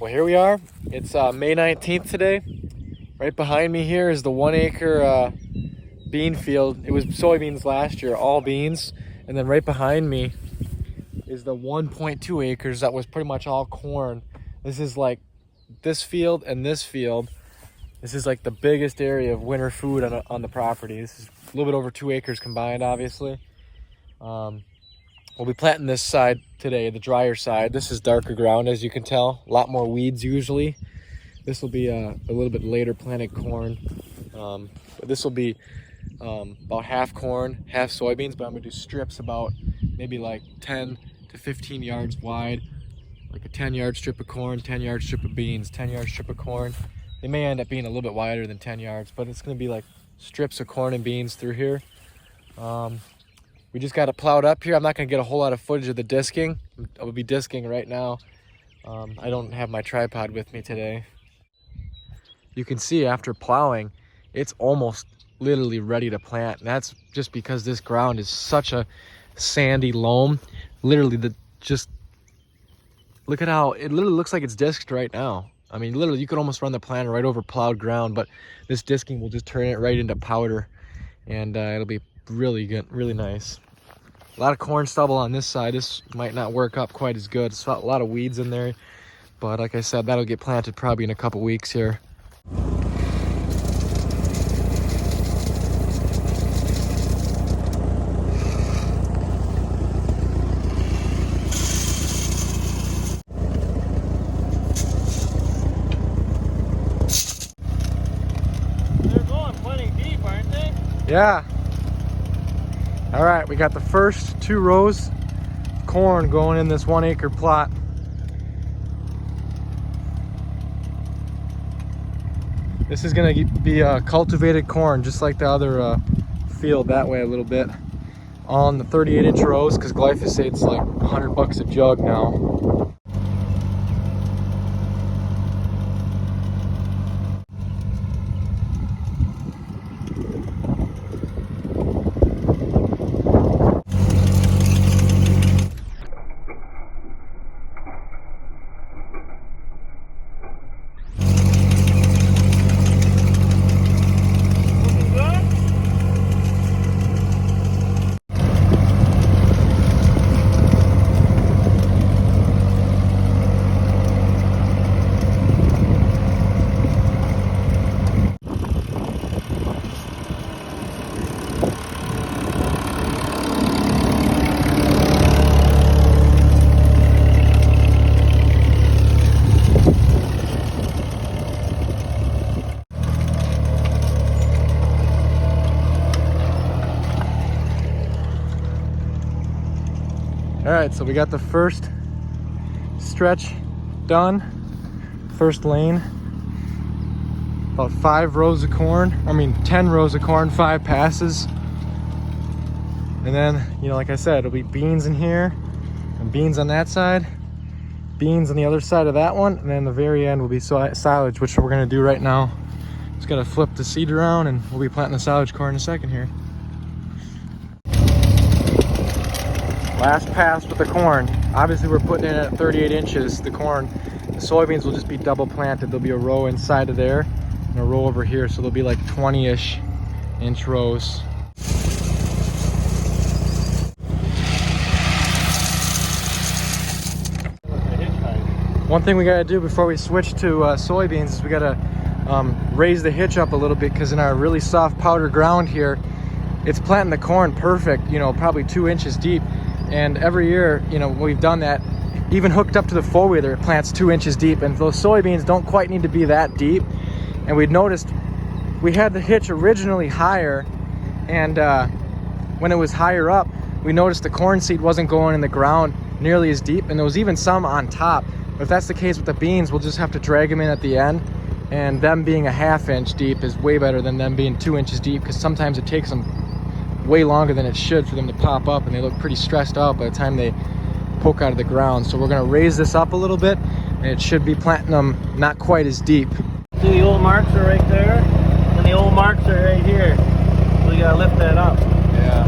Well, here we are. It's May 19th today. Right behind me here is the 1 acre bean field. It was soybeans last year, all beans. And then right behind me is the 1.2 acres that was pretty much all corn. This is like this field and this field. This is like the biggest area of winter food on the property. This is a little bit over 2 acres combined, obviously. We'll be planting this side today, the drier side. This is darker ground, as you can tell. A lot more weeds usually. This will be a little bit later planted corn. But this will be about half corn, half soybeans, but I'm gonna do strips about maybe like 10 to 15 yards wide. Like a 10-yard strip of corn, 10-yard strip of beans, 10-yard strip of corn. They may end up being a little bit wider than 10 yards, but it's gonna be like strips of corn and beans through here. We just got it plowed up here. I'm not gonna get a whole lot of footage of the disking. I will be disking right now. I don't have my tripod with me today. You can see after plowing, it's almost literally ready to plant. And that's just because this ground is such a sandy loam. Literally, just look at how it literally looks like it's disked right now. I mean, literally, you could almost run the planter right over plowed ground, but this disking will just turn it right into powder, and it'll be really good, really nice. A lot of corn stubble on this side. This might not work up quite as good. It's a lot of weeds in there, but like I said, that'll get planted probably in a couple weeks here. They're going plenty deep, aren't they? Yeah. All right, we got the first 2 rows of corn going in this 1 acre plot. This is gonna be cultivated corn, just like the other field that way a little bit, on the 38-inch rows, because glyphosate's like $100 a jug now. All right, so we got the first stretch done, first lane. About 5 rows of corn, 10 rows of corn, 5 passes. And then, like I said, it'll be beans in here, and beans on that side, beans on the other side of that one, and then the very end will be silage, which we're gonna do right now. Just gotta flip the seed around, and we'll be planting the silage corn in a second here. Last pass with the corn. Obviously we're putting it at 38 inches, the corn. The soybeans will just be double planted. There'll be a row inside of there and a row over here. So there'll be like 20-ish inch rows. One thing we gotta do before we switch to soybeans is we gotta raise the hitch up a little bit, because in our really soft powder ground here, it's planting the corn perfect, probably 2 inches deep. And every year, we've done that, even hooked up to the 4-wheeler, it plants 2 inches deep. And those soybeans don't quite need to be that deep. And we'd noticed we had the hitch originally higher, and when it was higher up, we noticed the corn seed wasn't going in the ground nearly as deep, and there was even some on top. But if that's the case with the beans, we'll just have to drag them in at the end. And them being a 1/2 inch deep is way better than them being 2 inches deep, because sometimes it takes them way longer than it should for them to pop up, and they look pretty stressed out by the time they poke out of the ground. So we're going to raise this up a little bit, and it should be planting them not quite as deep. See, the old marks are right there, and the old marks are right here. So you got to lift that up. Yeah.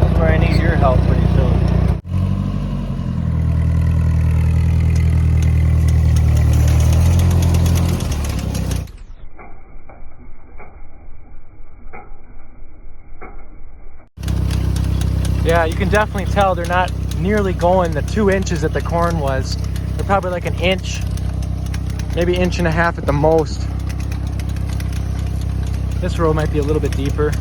That's where I need your help pretty soon. Yeah, you can definitely tell they're not nearly going the 2 inches that the corn was. They're probably like an inch, maybe 1.5 inches at the most. This row might be a little bit deeper.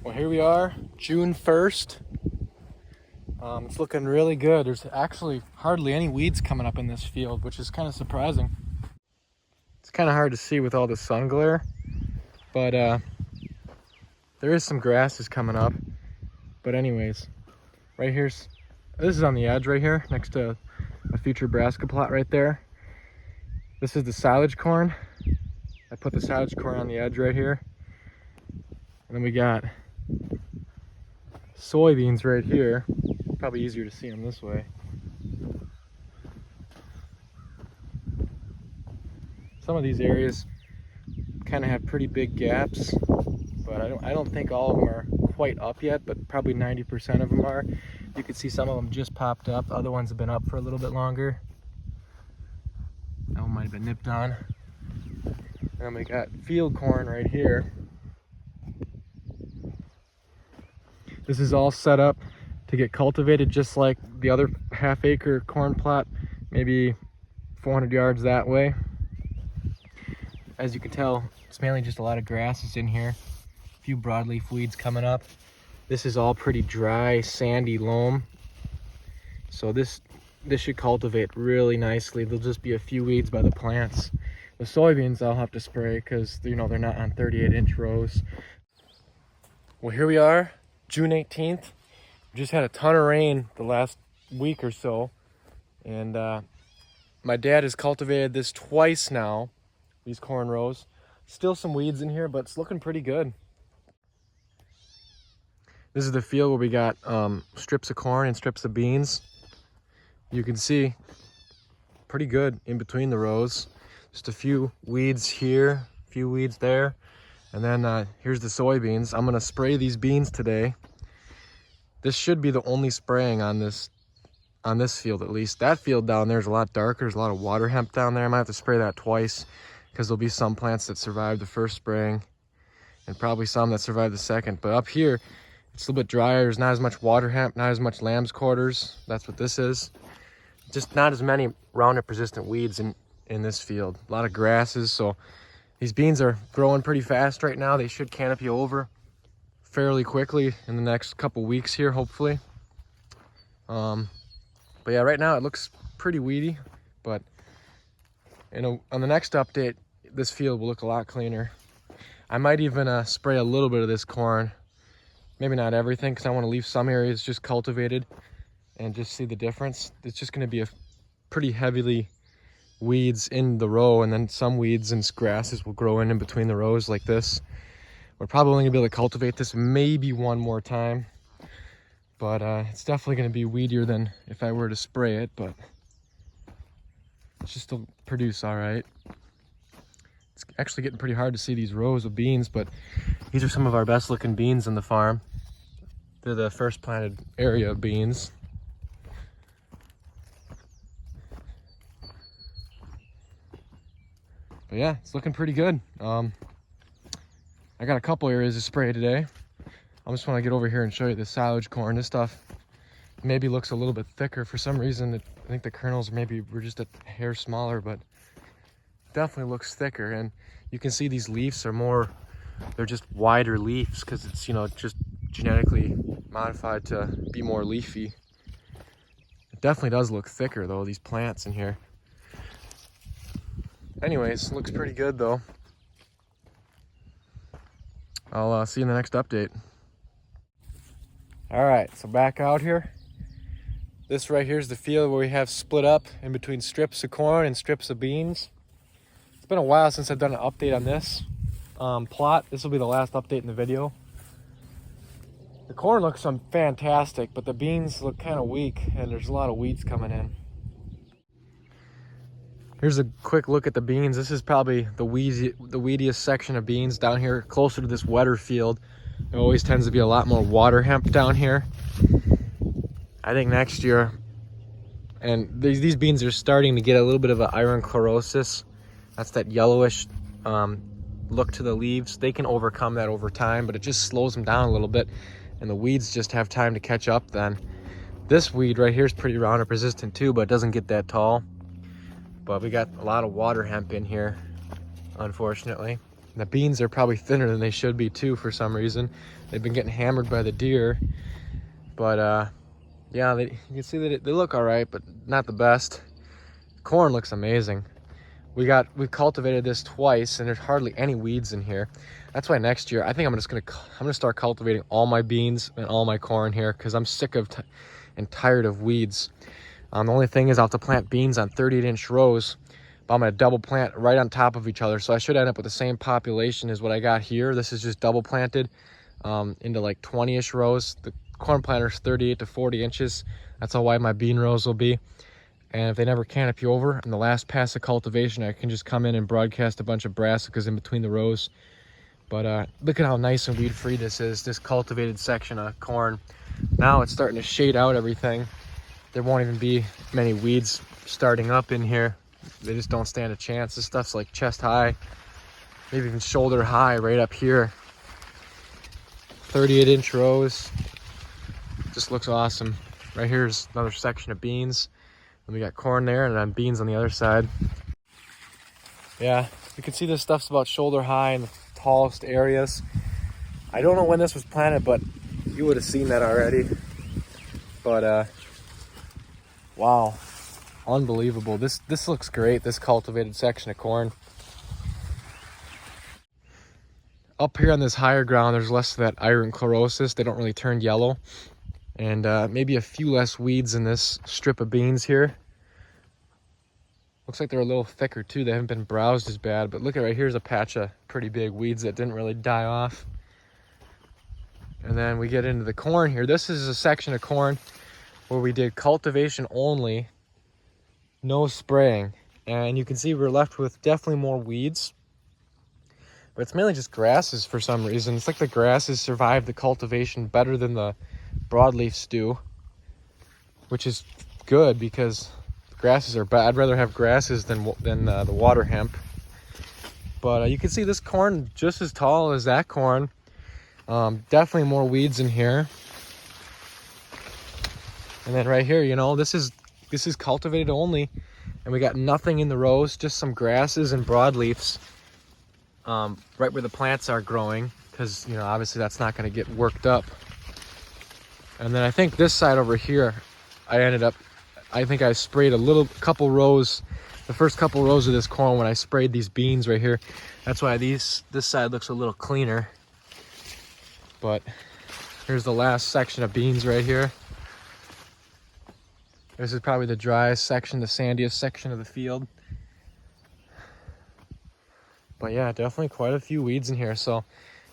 Well, here we are, June 1st. It's looking really good. There's actually hardly any weeds coming up in this field, which is kind of surprising. It's kind of hard to see with all the sun glare, but there is some grasses coming up. But anyways, right here's, this is on the edge right here, next to a future brassica plot right there. This is the silage corn. I put the silage corn on the edge right here. And then we got soybeans right here. Probably easier to see them this way. Some of these areas kind of have pretty big gaps, but I don't think all of them are quite up yet, but probably 90% of them are. You can see some of them just popped up. Other ones have been up for a little bit longer. That one might have been nipped on. And then we got field corn right here. This is all set up to get cultivated just like the other half-acre corn plot, maybe 400 yards that way. As you can tell, it's mainly just a lot of grasses in here. A few broadleaf weeds coming up. This is all pretty dry, sandy loam. So this should cultivate really nicely. There'll just be a few weeds by the plants. The soybeans I'll have to spray because they're not on 38-inch rows. Well, here we are, June 18th. We just had a ton of rain the last week or so. And my dad has cultivated this twice now, these corn rows. Still some weeds in here, but it's looking pretty good. This is the field where we got strips of corn and strips of beans. You can see pretty good in between the rows. Just a few weeds here, a few weeds there. And then here's the soybeans. I'm gonna spray these beans today. This should be the only spraying on this field, at least. That field down there is a lot darker. There's a lot of water hemp down there. I might have to spray that twice because there'll be some plants that survive the first spraying and probably some that survive the second. But up here, it's a little bit drier. There's not as much water hemp, not as much lamb's quarters. That's what this is. Just not as many Roundup resistant weeds in this field. A lot of grasses. So these beans are growing pretty fast right now. They should canopy over fairly quickly in the next couple weeks here, hopefully. But yeah, right now it looks pretty weedy, but on the next update, this field will look a lot cleaner. I might even spray a little bit of this corn, maybe not everything, because I want to leave some areas just cultivated and just see the difference. It's just going to be a pretty heavily weeds in the row, and then some weeds and grasses will grow in between the rows like this. We're probably only gonna be able to cultivate this maybe one more time, but it's definitely gonna be weedier than if I were to spray it, but it's just to produce all right. It's actually getting pretty hard to see these rows of beans, but these are some of our best looking beans in the farm. They're the first planted area of beans. But yeah, it's looking pretty good. I got a couple areas to spray today. I just want to get over here and show you the silage corn. This stuff maybe looks a little bit thicker for some reason. I think the kernels maybe were just a hair smaller, but definitely looks thicker. And you can see these leaves are more, they're just wider leaves because it's, just genetically modified to be more leafy. It definitely does look thicker though, these plants in here. Anyways, looks pretty good though. I'll see you in the next update. All right, so back out here. This right here is the field where we have split up in between strips of corn and strips of beans. It's been a while since I've done an update on this plot. This will be the last update in the video. The corn looks fantastic, but the beans look kind of weak, and there's a lot of weeds coming in. Here's a quick look at the beans. This is probably the weediest section of beans down here, closer to this wetter field. There always tends to be a lot more water hemp down here. I think next year, and these beans are starting to get a little bit of an iron chlorosis. That's that yellowish look to the leaves. They can overcome that over time, but it just slows them down a little bit, and the weeds just have time to catch up then. This weed right here is pretty Roundup resistant too, but it doesn't get that tall. But we got a lot of water hemp in here, unfortunately. The beans are probably thinner than they should be too for some reason. They've been getting hammered by the deer. But yeah, you can see that they look all right, but not the best. Corn looks amazing. We cultivated this twice, and there's hardly any weeds in here. That's why next year I think I'm gonna start cultivating all my beans and all my corn here, because I'm sick of and tired of weeds. The only thing is I'll have to plant beans on 38-inch rows, but I'm gonna double plant right on top of each other. So I should end up with the same population as what I got here. This is just double planted into like 20-ish rows. The corn planter's 38 to 40 inches. That's how wide my bean rows will be. And if they never canopy over, in the last pass of cultivation, I can just come in and broadcast a bunch of brassicas in between the rows. But look at how nice and weed-free this is, this cultivated section of corn. Now it's starting to shade out everything. There won't even be many weeds starting up in here. They just don't stand a chance. This stuff's like chest high, maybe even shoulder high right up here. 38-inch rows. Just looks awesome. Right here's another section of beans. And we got corn there, and then beans on the other side. Yeah, you can see this stuff's about shoulder high in the tallest areas. I don't know when this was planted, but you would have seen that already. But wow, unbelievable. This looks great, this cultivated section of corn. Up here on this higher ground, there's less of that iron chlorosis. They don't really turn yellow. And maybe a few less weeds in this strip of beans here. Looks like they're a little thicker too. They haven't been browsed as bad, but look at right here's a patch of pretty big weeds that didn't really die off. And then we get into the corn here. This is a section of corn where we did cultivation only, no spraying. And you can see we're left with definitely more weeds, but it's mainly just grasses for some reason. It's like the grasses survived the cultivation better than the broadleafs do, which is good because grasses are bad. I'd rather have grasses than the water hemp. But you can see this corn just as tall as that corn. Definitely more weeds in here. And then right here, you know, this is cultivated only, and we got nothing in the rows, just some grasses and broadleafs right where the plants are growing, because, you know, obviously that's not going to get worked up. And then I think this side over here, I think I sprayed couple rows, the first couple rows of this corn when I sprayed these beans right here. That's why this side looks a little cleaner. But here's the last section of beans right here. This is probably the driest section, the sandiest section of the field. But yeah, definitely quite a few weeds in here. So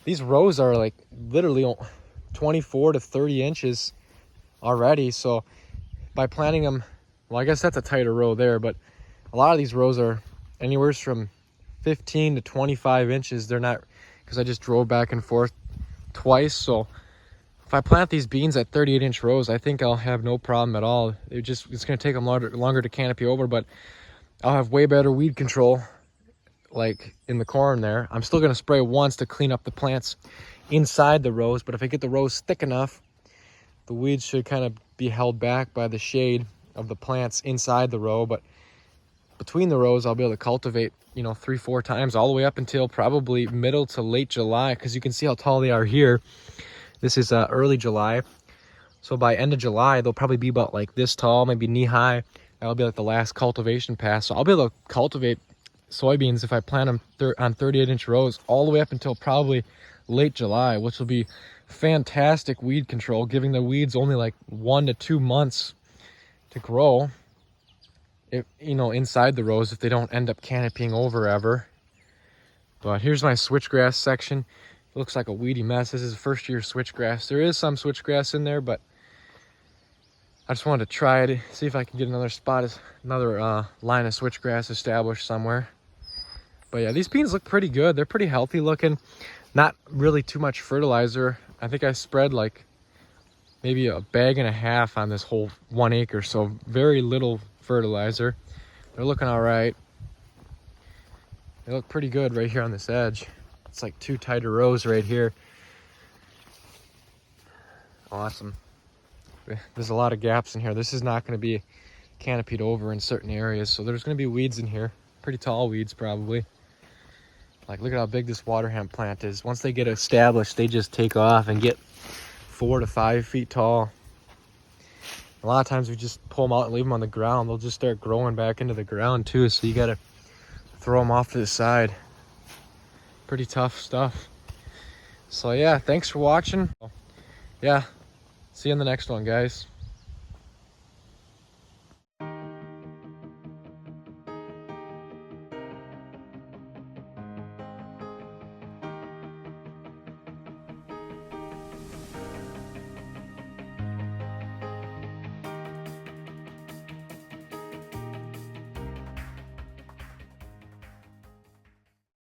these rows are like literally 24 to 30 inches already. So by planting them, well, I guess that's a tighter row there, but a lot of these rows are anywhere from 15 to 25 inches. They're not, because I just drove back and forth twice. So if I plant these beans at 38-inch rows, I think I'll have no problem at all. It's going to take them longer to canopy over, but I'll have way better weed control, like in the corn there. I'm still going to spray once to clean up the plants inside the rows, but if I get the rows thick enough, the weeds should kind of be held back by the shade of the plants inside the row. But between the rows, I'll be able to cultivate, you know, 3-4 times all the way up until probably middle to late July, because you can see how tall they are here. This is early July, so by end of July they'll probably be about like this tall, maybe knee high. That'll be like the last cultivation pass. So I'll be able to cultivate soybeans if I plant them on 38-inch rows all the way up until probably late July, which will be fantastic weed control, giving the weeds only like 1 to 2 months to grow, if, you know, inside the rows, if they don't end up canopying over ever. But here's my switchgrass section. It looks like a weedy mess. This is first year switchgrass. There is some switchgrass in there, but I just wanted to try it, see if I can get another spot, another line of switchgrass established somewhere. But yeah, these beans look pretty good. They're pretty healthy looking. Not really too much fertilizer. I think I spread like maybe a bag and a half on this whole 1 acre, so very little fertilizer. They're looking all right. They look pretty good right here on this edge. It's like 2 tighter rows right here. Awesome. There's a lot of gaps in here. This is not going to be canopied over in certain areas, so there's going to be weeds in here. Pretty tall weeds probably. Like, look at how big this water hemp plant is. Once they get established, they just take off and get 4 to 5 feet tall. A lot of times we just pull them out and leave them on the ground. They'll just start growing back into the ground too, so you got to throw them off to the side. Pretty tough stuff. So yeah, thanks for watching. Yeah, see you in the next one, guys.